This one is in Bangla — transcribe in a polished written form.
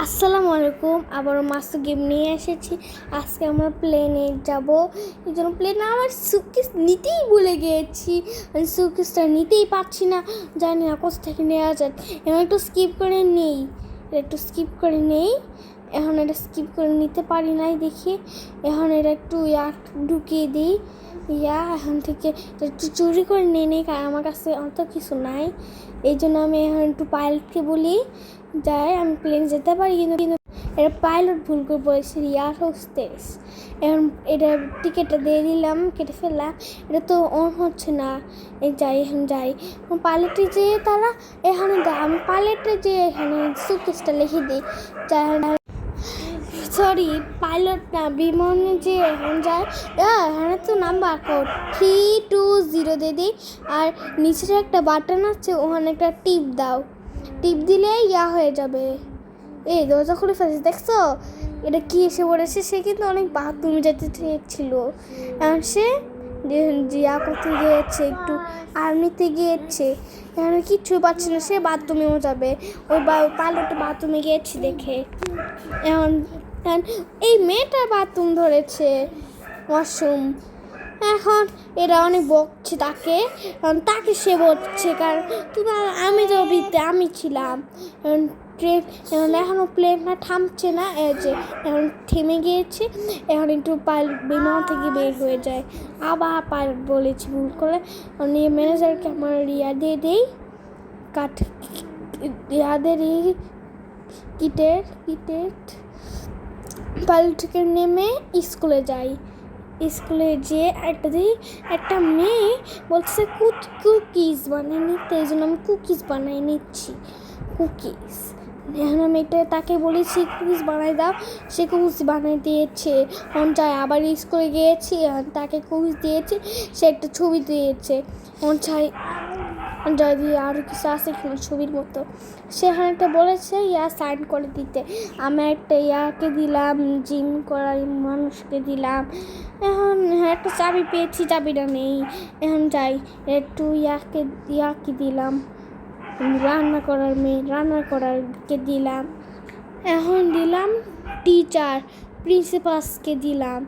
আসসালামু আলাইকুম। আবারও মাস্ত গেম নিয়ে এসেছি। আজকে আমরা প্লেনে যাব। এই জন্য প্লেনে আমার সুটকেস নিতেই ভুলে গিয়েছি। আমি সুটকেসটা নিতেই পারছি না, জানি না কোথা থেকে নেওয়া যায়। এখন একটু স্কিপ করে নেই, এখন এটা স্কিপ করে নিতে পারি নাই দেখি। এখন এটা একটু ঢুকিয়ে দিই। এখন থেকে একটু চুরি করে নিয়ে নেই, কারণ আমার কাছে অত কিছু নাই। এই জন্য আমি এখন একটু পাইলটকে বলি যাই আমি প্লেন যেতে পারি, কিন্তু এটা পাইলট ভুল করে বলেছে এয়ার হোস্টেস। এখন এটা টিকিটটা দিয়ে দিলাম, কেটে ফেললাম। এটা তো অন হচ্ছে না। এখন যাই পাইলটে যেয়ে তারা এখানে আমি পাইলটে যেয়ে এখানে সুটকেসটা লিখে দিই। সরি, পাইলট না, বিমানে যে এখন যায় এখানে তো নাম্বার কোড 320 দিয়ে দিই। আর নিচের একটা বাটন আছে, ওখানে একটা টিপ দাও, টিপ দিলে হয়ে যাবে। এই দরজা খুলে ফেলেছে, দেখছো? এটা কি এসে পড়েছে? সে কিন্তু অনেক বাথরুমে যেতে চেয়েছিল। এখন সে করতে গিয়েছে, একটু আর্মিতে গিয়েছে। এখানে কিচ্ছু পাচ্ছে না, সে বাথরুমেও যাবে। ওই পাইলট বাথরুমে গিয়েছে দেখে। এখন এই মেয়েটার বাথরুম ধরেছে, ওয়াশরুম। এখন এরা অনেক বকছে তাকে সে বলছে, কারণ আমি তো আমি ছিলাম। এখনও প্লেনটা থামছে না, যে এখন থেমে গিয়েছে। এখন একটু পাইলট বিমান থেকে বের হয়ে যায়। আবার পাইলট বলেছি ভুল করে। ম্যানেজারকে আমার দিয়ে দেই, কিটেট পাইলট থেকে নেমে স্কুলে যাই। স্কুলে যেয়ে একটা মেয়ে বলছে কুকিজ বানিয়ে নিতে, এই জন্য আমি কুকিজ বানিয়ে নিচ্ছি। এখন আমি তাকে বলেছি কুকিজ বানাই দাও, সে কুকিজ বানিয়ে দিয়েছে। যাই আবার স্কুলে গিয়েছি, তাকে কুকিজ দিয়েছি, সে একটা ছবি দিয়েছে। যদি আরও কিছু আছে কিনা ছবির মতো, সেখানে একটা বলেছে সাইন করে দিতে। আমি একটা দিলাম, জিম করার মানুষকে দিলাম। এখন একটা চাবি পেয়েছি, চাবিটা নেই। এখন যাই একটু ইয়াকে দিলাম, রান্না করারকে দিলাম। এখন দিলাম টিচার প্রিন্সিপালকে দিলাম।